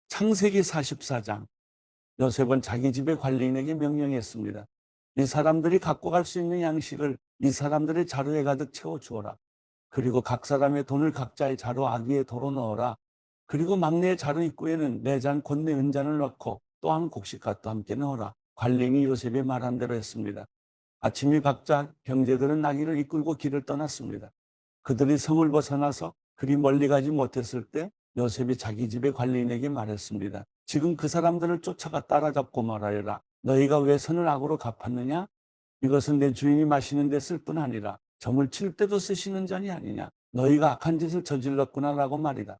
창세기 44장. 요셉은 자기 집의 관리인에게 명령했습니다. 이 사람들이 갖고 갈 수 있는 양식을 이 사람들의 자루에 가득 채워 주어라. 그리고 각 사람의 돈을 각자의 자루 아귀에 도로 넣어라. 그리고 막내의 자루 입구에는 네 잔 곧 내 은잔을 넣고 또한 곡식갓도 함께 넣어라. 관리인이 요셉의 말한 대로 했습니다. 아침이 밝자 형제들은 나귀를 이끌고 길을 떠났습니다. 그들이 성을 벗어나서 그리 멀리 가지 못했을 때 요셉이 자기 집의 관리인에게 말했습니다. 지금 그 사람들을 쫓아가 따라잡고 말하여라. 너희가 왜 선을 악으로 갚았느냐? 이것은 내 주인이 마시는 데 쓸 뿐 아니라 점을 칠 때도 쓰시는 잔이 아니냐. 너희가 악한 짓을 저질렀구나라고 말이다.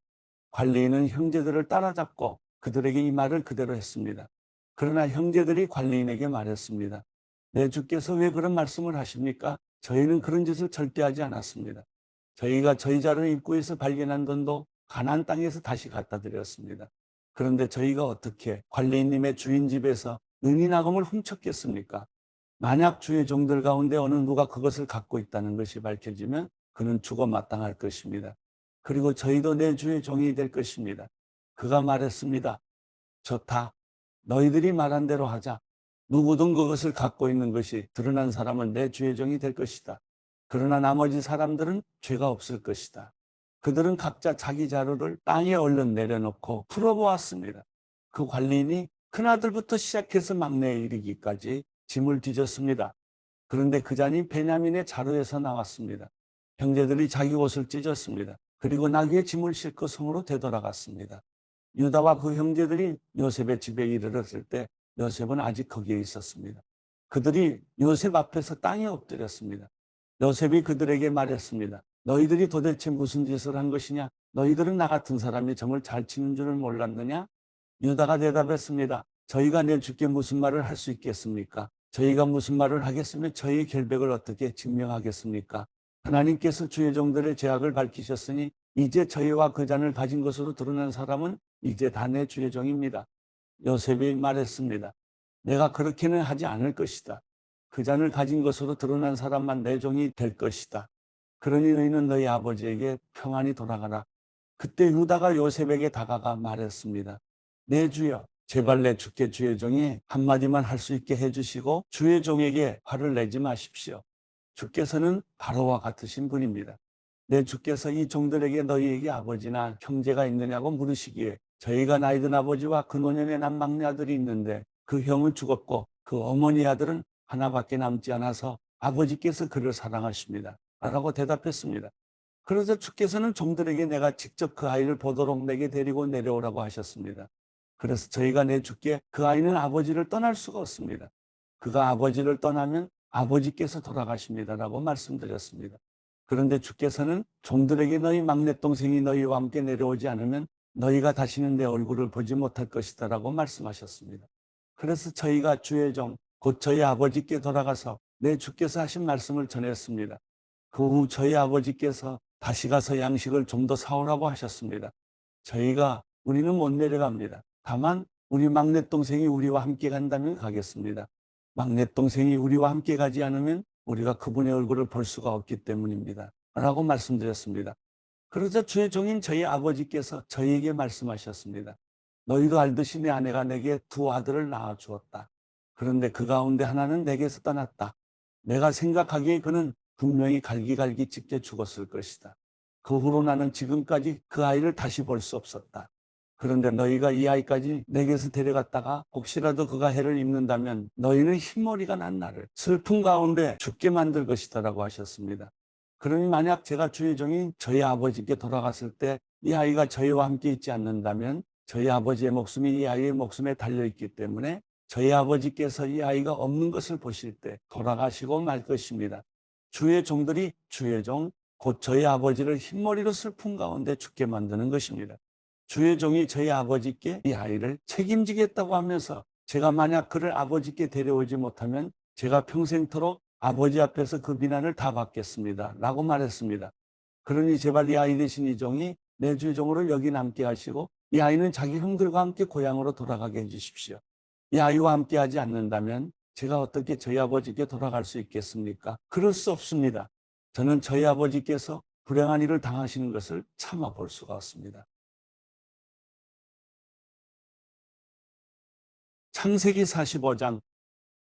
관리인은 형제들을 따라잡고 그들에게 이 말을 그대로 했습니다. 그러나 형제들이 관리인에게 말했습니다. 내 주께서 왜 그런 말씀을 하십니까? 저희는 그런 짓을 절대 하지 않았습니다. 저희가 저희 자루 입구에서 발견한 돈도 가나안 땅에서 다시 갖다 드렸습니다. 그런데 저희가 어떻게 관리인님의 주인 집에서 은인아금을 훔쳤겠습니까? 만약 주의 종들 가운데 어느 누가 그것을 갖고 있다는 것이 밝혀지면 그는 죽어 마땅할 것입니다. 그리고 저희도 내 주의 종이 될 것입니다. 그가 말했습니다. 좋다. 너희들이 말한 대로 하자. 누구든 그것을 갖고 있는 것이 드러난 사람은 내 주의 종이 될 것이다. 그러나 나머지 사람들은 죄가 없을 것이다. 그들은 각자 자기 자루를 땅에 얼른 내려놓고 풀어보았습니다. 그 관리인이 큰아들부터 시작해서 막내에 이르기까지 짐을 뒤졌습니다. 그런데 그 잔이 베냐민의 자루에서 나왔습니다. 형제들이 자기 옷을 찢었습니다. 그리고 나귀의 짐을 싣고 성으로 되돌아갔습니다. 유다와 그 형제들이 요셉의 집에 이르렀을 때 요셉은 아직 거기에 있었습니다. 그들이 요셉 앞에서 땅에 엎드렸습니다. 요셉이 그들에게 말했습니다. 너희들이 도대체 무슨 짓을 한 것이냐? 너희들은 나 같은 사람이 점을 잘 치는 줄을 몰랐느냐? 유다가 대답했습니다. 저희가 내 주께 무슨 말을 할 수 있겠습니까? 저희가 무슨 말을 하겠으면 저희의 결백을 어떻게 증명하겠습니까? 하나님께서 주의 종들의 죄악을 밝히셨으니 이제 저희와 그 잔을 가진 것으로 드러난 사람은 이제 다 내 주의 종입니다. 요셉이 말했습니다. 내가 그렇게는 하지 않을 것이다. 그 잔을 가진 것으로 드러난 사람만 내 종이 될 것이다. 그러니 너희는 너희 아버지에게 평안히 돌아가라. 그때 유다가 요셉에게 다가가 말했습니다. 내 주여, 제발 내 주께 주의 종이 한마디만 할 수 있게 해주시고 주의 종에게 화를 내지 마십시오. 주께서는 바로와 같으신 분입니다. 내 주께서 이 종들에게 너희에게 아버지나 형제가 있느냐고 물으시기에 저희가 나이든 아버지와 그 노년에 난 막내 아들이 있는데 그 형은 죽었고 그 어머니 아들은 하나밖에 남지 않아서 아버지께서 그를 사랑하십니다. 라고 대답했습니다. 그래서 주께서는 종들에게 내가 직접 그 아이를 보도록 내게 데리고 내려오라고 하셨습니다. 그래서 저희가 내 주께 그 아이는 아버지를 떠날 수가 없습니다. 그가 아버지를 떠나면 아버지께서 돌아가십니다라고 말씀드렸습니다. 그런데 주께서는 종들에게 너희 막내 동생이 너희와 함께 내려오지 않으면 너희가 다시는 내 얼굴을 보지 못할 것이다라고 말씀하셨습니다. 그래서 저희가 주의 종, 곧 저희 아버지께 돌아가서 내 주께서 하신 말씀을 전했습니다. 그 후 저희 아버지께서 다시 가서 양식을 좀 더 사오라고 하셨습니다. 우리는 못 내려갑니다. 다만 우리 막내 동생이 우리와 함께 간다면 가겠습니다. 막내 동생이 우리와 함께 가지 않으면 우리가 그분의 얼굴을 볼 수가 없기 때문입니다. 라고 말씀드렸습니다. 그러자 주의 종인 저희 아버지께서 저희에게 말씀하셨습니다. 너희도 알듯이 내 아내가 내게 두 아들을 낳아 주었다. 그런데 그 가운데 하나는 내게서 떠났다. 내가 생각하기에 그는 분명히 갈기갈기 찢겨 죽었을 것이다. 그 후로 나는 지금까지 그 아이를 다시 볼 수 없었다. 그런데 너희가 이 아이까지 내게서 데려갔다가 혹시라도 그가 해를 입는다면 너희는 흰머리가 난 나를 슬픔 가운데 죽게 만들 것이다라고 하셨습니다. 그러니 만약 제가 주의 종인 저희 아버지께 돌아갔을 때 이 아이가 저희와 함께 있지 않는다면 저희 아버지의 목숨이 이 아이의 목숨에 달려있기 때문에 저희 아버지께서 이 아이가 없는 것을 보실 때 돌아가시고 말 것입니다. 주의 종들이 주의 종, 곧 저희 아버지를 흰머리로 슬픔 가운데 죽게 만드는 것입니다. 주의 종이 저희 아버지께 이 아이를 책임지겠다고 하면서 제가 만약 그를 아버지께 데려오지 못하면 제가 평생토록 아버지 앞에서 그 비난을 다 받겠습니다. 라고 말했습니다. 그러니 제발 이 아이 대신 이 종이 내 주의 종으로 여기 남게 하시고 이 아이는 자기 형들과 함께 고향으로 돌아가게 해주십시오. 이 아이와 함께 하지 않는다면 제가 어떻게 저희 아버지께 돌아갈 수 있겠습니까? 그럴 수 없습니다. 저는 저희 아버지께서 불행한 일을 당하시는 것을 참아 볼 수가 없습니다. 창세기 45장.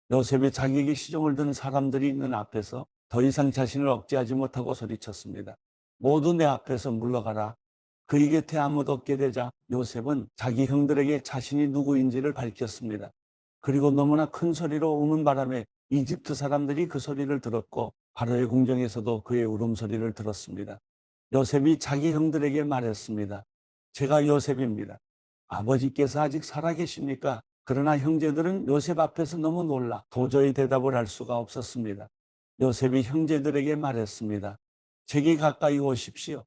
요셉이 자기에게 시종을 든 사람들이 있는 앞에서 더 이상 자신을 억제하지 못하고 소리쳤습니다. 모두 내 앞에서 물러가라. 그의 곁에 아무도 없게 되자 요셉은 자기 형들에게 자신이 누구인지를 밝혔습니다. 그리고 너무나 큰 소리로 우는 바람에 이집트 사람들이 그 소리를 들었고 바로의 궁정에서도 그의 울음소리를 들었습니다. 요셉이 자기 형들에게 말했습니다. 제가 요셉입니다. 아버지께서 아직 살아계십니까? 그러나 형제들은 요셉 앞에서 너무 놀라 도저히 대답을 할 수가 없었습니다. 요셉이 형제들에게 말했습니다. 제게 가까이 오십시오.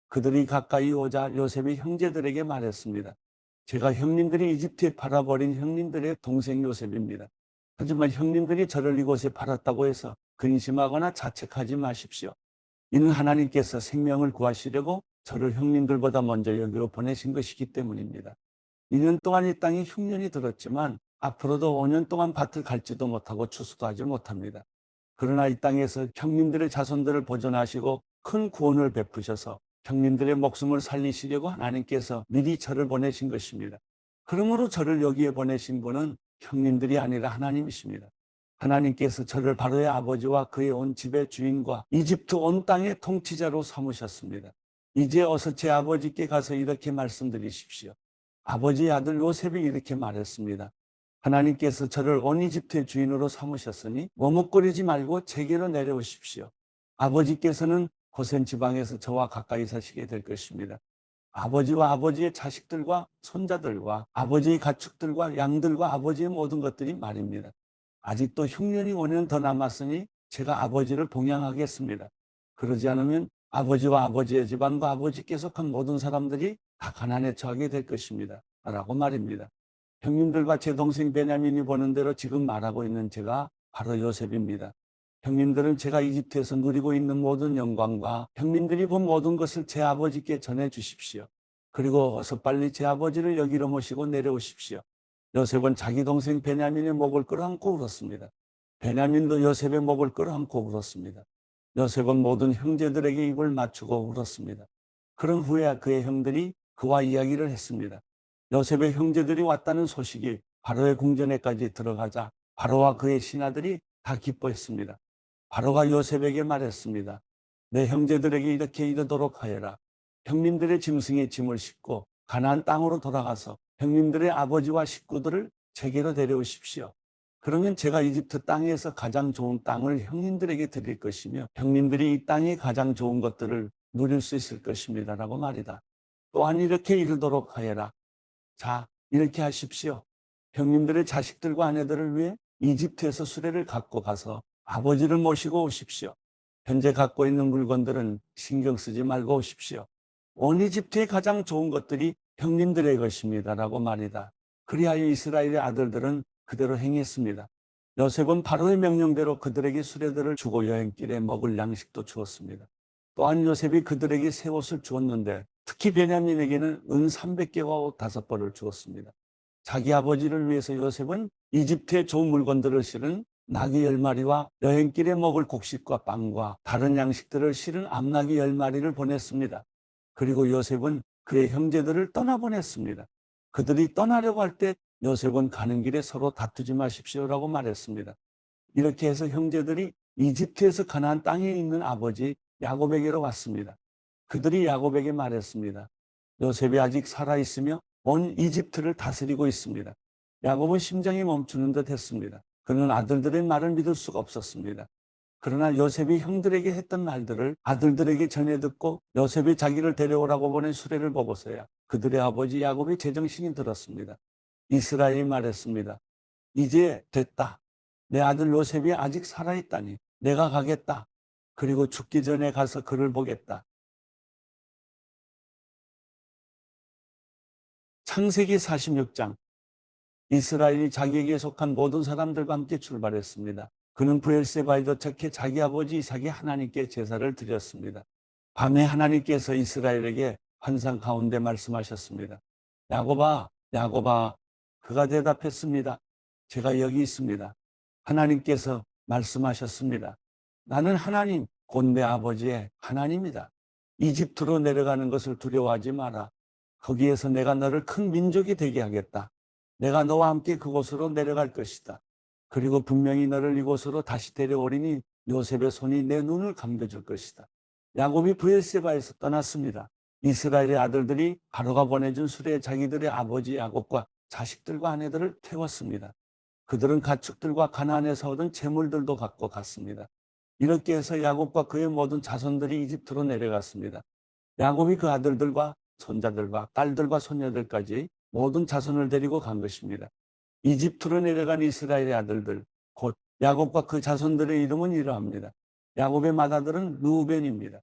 그들이 가까이 오자 요셉이 형제들에게 말했습니다. 제가 형님들이 이집트에 팔아버린 형님들의 동생 요셉입니다. 하지만 형님들이 저를 이곳에 팔았다고 해서 근심하거나 자책하지 마십시오. 이는 하나님께서 생명을 구하시려고 저를 형님들보다 먼저 여기로 보내신 것이기 때문입니다. 2년 동안 이 땅에 흉년이 들었지만 앞으로도 5년 동안 밭을 갈지도 못하고 추수도 하지 못합니다. 그러나 이 땅에서 형님들의 자손들을 보존하시고 큰 구원을 베푸셔서 형님들의 목숨을 살리시려고 하나님께서 미리 저를 보내신 것입니다. 그러므로 저를 여기에 보내신 분은 형님들이 아니라 하나님이십니다. 하나님께서 저를 바로의 아버지와 그의 온 집의 주인과 이집트 온 땅의 통치자로 삼으셨습니다. 이제 어서 제 아버지께 가서 이렇게 말씀드리십시오. 아버지의 아들 요셉이 이렇게 말했습니다. 하나님께서 저를 온 이집트의 주인으로 삼으셨으니 머뭇거리지 말고 제게로 내려오십시오. 아버지께서는 고센 지방에서 저와 가까이 사시게 될 것입니다. 아버지와 아버지의 자식들과 손자들과 아버지의 가축들과 양들과 아버지의 모든 것들이 말입니다. 아직도 흉년이 5년 더 남았으니 제가 아버지를 동양하겠습니다. 그러지 않으면 아버지와 아버지의 집안과 아버지께 속한 모든 사람들이 다 가난에 처하게 될 것입니다. 라고 말입니다. 형님들과 제 동생 베냐민이 보는 대로 지금 말하고 있는 제가 바로 요셉입니다. 형님들은 제가 이집트에서 누리고 있는 모든 영광과 형님들이 본 모든 것을 제 아버지께 전해 주십시오. 그리고 어서 빨리 제 아버지를 여기로 모시고 내려오십시오. 요셉은 자기 동생 베냐민의 목을 끌어안고 울었습니다. 베냐민도 요셉의 목을 끌어안고 울었습니다. 요셉은 모든 형제들에게 입을 맞추고 울었습니다. 그런 후에 그의 형들이 그와 이야기를 했습니다. 요셉의 형제들이 왔다는 소식이 바로의 궁전에까지 들어가자 바로와 그의 신하들이 다 기뻐했습니다. 바로가 요셉에게 말했습니다. 내 형제들에게 이렇게 이르도록 하여라. 형님들의 짐승의 짐을 싣고 가나안 땅으로 돌아가서 형님들의 아버지와 식구들을 제게로 데려오십시오. 그러면 제가 이집트 땅에서 가장 좋은 땅을 형님들에게 드릴 것이며 형님들이 이 땅의 가장 좋은 것들을 누릴 수 있을 것입니다. 라고 말이다. 또한 이렇게 이르도록 하여라. 자, 이렇게 하십시오. 형님들의 자식들과 아내들을 위해 이집트에서 수레를 갖고 가서 아버지를 모시고 오십시오. 현재 갖고 있는 물건들은 신경 쓰지 말고 오십시오. 온 이집트의 가장 좋은 것들이 형님들의 것입니다. 라고 말이다. 그리하여 이스라엘의 아들들은 그대로 행했습니다. 요셉은 바로의 명령대로 그들에게 수레들을 주고 여행길에 먹을 양식도 주었습니다. 또한 요셉이 그들에게 새 옷을 주었는데 특히 베냐민에게는 은 300개와 옷 5벌을 주었습니다. 자기 아버지를 위해서 요셉은 이집트의 좋은 물건들을 실은 나귀 10마리와 여행길에 먹을 곡식과 빵과 다른 양식들을 실은 암나귀 10마리를 보냈습니다. 그리고 요셉은 그의 형제들을 떠나보냈습니다. 그들이 떠나려고 할 때 요셉은 가는 길에 서로 다투지 마십시오라고 말했습니다. 이렇게 해서 형제들이 이집트에서 가나안 땅에 있는 아버지 야곱에게로 왔습니다. 그들이 야곱에게 말했습니다. 요셉이 아직 살아있으며 온 이집트를 다스리고 있습니다. 야곱은 심장이 멈추는 듯 했습니다. 그는 아들들의 말을 믿을 수가 없었습니다. 그러나 요셉이 형들에게 했던 말들을 아들들에게 전해 듣고 요셉이 자기를 데려오라고 보낸 수레를 보고서야 그들의 아버지 야곱이 제정신이 들었습니다. 이스라엘이 말했습니다. 이제 됐다. 내 아들 요셉이 아직 살아있다니 내가 가겠다. 그리고 죽기 전에 가서 그를 보겠다. 창세기 46장. 이스라엘이 자기에게 속한 모든 사람들과 함께 출발했습니다. 그는 브엘세바에 도착해 자기 아버지 이삭이 하나님께 제사를 드렸습니다. 밤에 하나님께서 이스라엘에게 환상 가운데 말씀하셨습니다. 야곱아, 야곱아. 그가 대답했습니다. 제가 여기 있습니다. 하나님께서 말씀하셨습니다. 나는 하나님, 곧 내 아버지의 하나님이다. 이집트로 내려가는 것을 두려워하지 마라. 거기에서 내가 너를 큰 민족이 되게 하겠다. 내가 너와 함께 그곳으로 내려갈 것이다. 그리고 분명히 너를 이곳으로 다시 데려오리니 요셉의 손이 내 눈을 감겨줄 것이다. 야곱이 브엘세바에서 떠났습니다. 이스라엘의 아들들이 바로가 보내준 수레에 자기들의 아버지 야곱과 자식들과 아내들을 태웠습니다. 그들은 가축들과 가나안에서 얻은 재물들도 갖고 갔습니다. 이렇게 해서 야곱과 그의 모든 자손들이 이집트로 내려갔습니다. 야곱이 그 아들들과 손자들과 딸들과 손녀들까지 모든 자손을 데리고 간 것입니다. 이집트로 내려간 이스라엘의 아들들, 곧 야곱과 그 자손들의 이름은 이러합니다. 야곱의 맏아들은 르우벤입니다.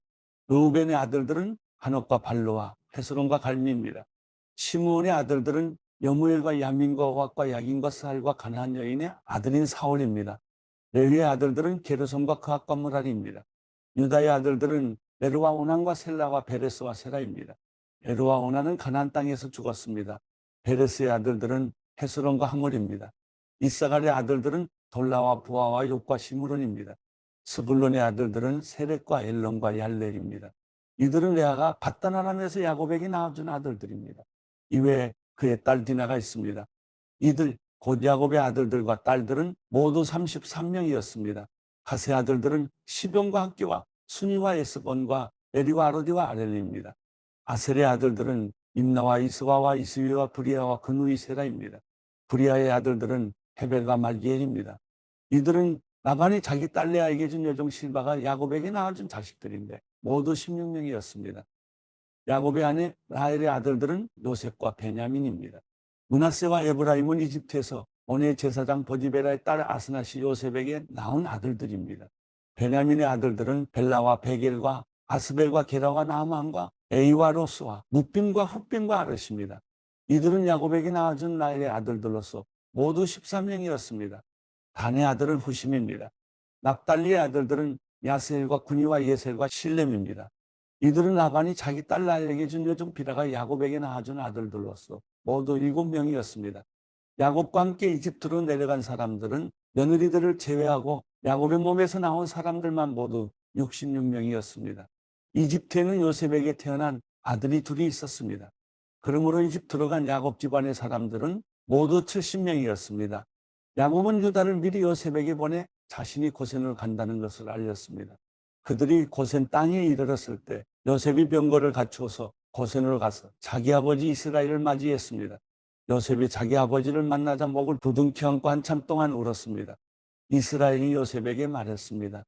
르우벤의 아들들은 한옥과 발로와 헤스론과 갈미입니다. 시므온의 아들들은 여무엘과 야민과 오학과 야긴과 스할과 가나안 여인의 아들인 사울입니다. 레위의 아들들은 게르솜과 그앗과 무랄입니다. 유다의 아들들은 베르와 오난과 셀라와 베레스와 세라입니다. 베르와 오난은 가나안 땅에서 죽었습니다. 베레스의 아들들은 헤스론과 하몰입니다. 이사갈의 아들들은 돌라와 부아와 욥과 시므론입니다. 스불론의 아들들은 세렉과 엘론과 얄렐입니다. 이들은 레아가 밧단 아람에서 야곱에게 낳아준 아들들입니다. 이외에 그의 딸 디나가 있습니다. 이들 곧 야곱의 아들들과 딸들은 모두 33명이었습니다. 가세 아들들은 시병과 학교와 순이와 에스본과 에리와 아로디와 아렐리입니다. 아셀의 아들들은 임나와 이스와와 이스위와 브리아와 그누이 세라입니다. 브리아의 아들들은 헤벨과 말기엘입니다. 이들은 라반이 자기 딸 레아에게 준 여종 실바가 야곱에게 낳아준 자식들인데 모두 16명이었습니다. 야곱의 아내 라헬의 아들들은 요셉과 베냐민입니다. 므낫세와 에브라임은 이집트에서 온의 제사장 보디베라의 딸 아스낫이 요셉에게 낳은 아들들입니다. 베냐민의 아들들은 벨라와 베겔과 아스벨과 게라와 나아만과 에이와 로스와 무빔과 훗빔과 아르십니다. 이들은 야곱에게 낳아준 라헬의 아들들로서 모두 13명이었습니다. 단의 아들은 후심입니다. 납달리의 아들들은 야세엘과 군이와 예셀과 실렘입니다. 이들은 라반이 자기 딸 라헬에게 준 여종 비라가 야곱에게 낳아준 아들들로서 모두 7명이었습니다. 야곱과 함께 이집트로 내려간 사람들은 며느리들을 제외하고 야곱의 몸에서 나온 사람들만 모두 66명이었습니다. 이집트에는 요셉에게 태어난 아들이 둘이 있었습니다. 그러므로 이집트로 간 야곱 집안의 사람들은 모두 70명이었습니다. 야곱은 유다를 미리 요셉에게 보내 자신이 고센을 간다는 것을 알렸습니다. 그들이 고센 땅에 이르렀을 때 요셉이 병거를 갖추어서 고센으로 가서 자기 아버지 이스라엘을 맞이했습니다. 요셉이 자기 아버지를 만나자 목을 두둥켜 안고 한참 동안 울었습니다. 이스라엘이 요셉에게 말했습니다.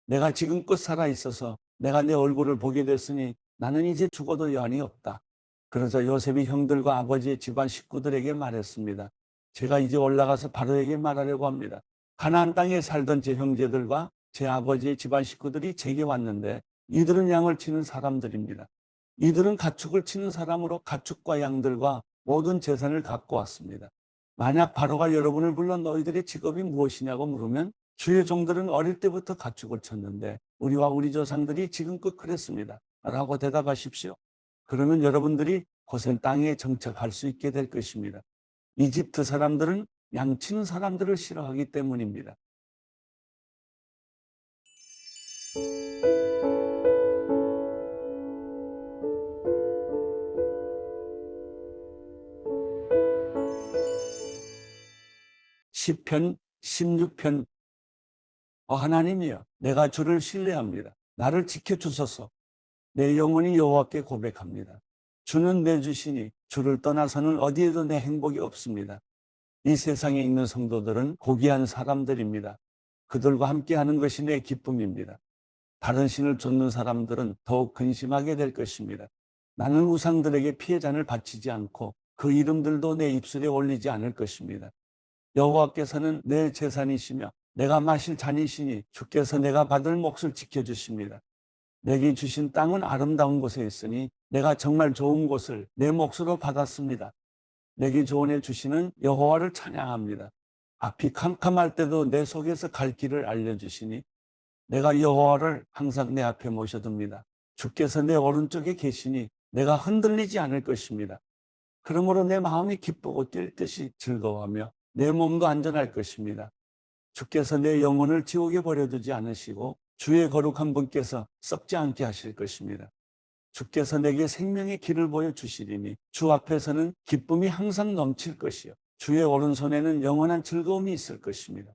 내가 지금껏 살아 있어서 내가 내 얼굴을 보게 됐으니 나는 이제 죽어도 여한이 없다. 그러자 요셉이 형들과 아버지의 집안 식구들에게 말했습니다. 제가 이제 올라가서 바로에게 말하려고 합니다. 가나안 땅에 살던 제 형제들과 제 아버지의 집안 식구들이 제게 왔는데 이들은 양을 치는 사람들입니다. 이들은 가축을 치는 사람으로 가축과 양들과 모든 재산을 갖고 왔습니다. 만약 바로가 여러분을 불러 너희들의 직업이 무엇이냐고 물으면 주의 종들은 어릴 때부터 가축을 쳤는데 우리와 우리 조상들이 지금껏 그랬습니다. 라고 대답하십시오. 그러면 여러분들이 고센 땅에 정착할 수 있게 될 것입니다. 이집트 사람들은 양치는 사람들을 싫어하기 때문입니다. 시편 16편 하나님이여 내가 주를 신뢰합니다. 나를 지켜주소서. 내 영혼이 여호와께 고백합니다. 주는 내 주시니 주를 떠나서는 어디에도 내 행복이 없습니다. 이 세상에 있는 성도들은 고귀한 사람들입니다. 그들과 함께하는 것이 내 기쁨입니다. 다른 신을 좇는 사람들은 더욱 근심하게 될 것입니다. 나는 우상들에게 피해잔을 바치지 않고 그 이름들도 내 입술에 올리지 않을 것입니다. 여호와께서는 내 재산이시며 내가 마실 잔이시니 주께서 내가 받을 몫을 지켜주십니다. 내게 주신 땅은 아름다운 곳에 있으니 내가 정말 좋은 곳을 내 몫으로 받았습니다. 내게 조언해 주시는 여호와를 찬양합니다. 앞이 캄캄할 때도 내 속에서 갈 길을 알려주시니 내가 여호와를 항상 내 앞에 모셔둡니다. 주께서 내 오른쪽에 계시니 내가 흔들리지 않을 것입니다. 그러므로 내 마음이 기쁘고 뛸 듯이 즐거워하며 내 몸도 안전할 것입니다. 주께서 내 영혼을 지옥에 버려두지 않으시고 주의 거룩한 분께서 썩지 않게 하실 것입니다. 주께서 내게 생명의 길을 보여주시리니 주 앞에서는 기쁨이 항상 넘칠 것이요 주의 오른손에는 영원한 즐거움이 있을 것입니다.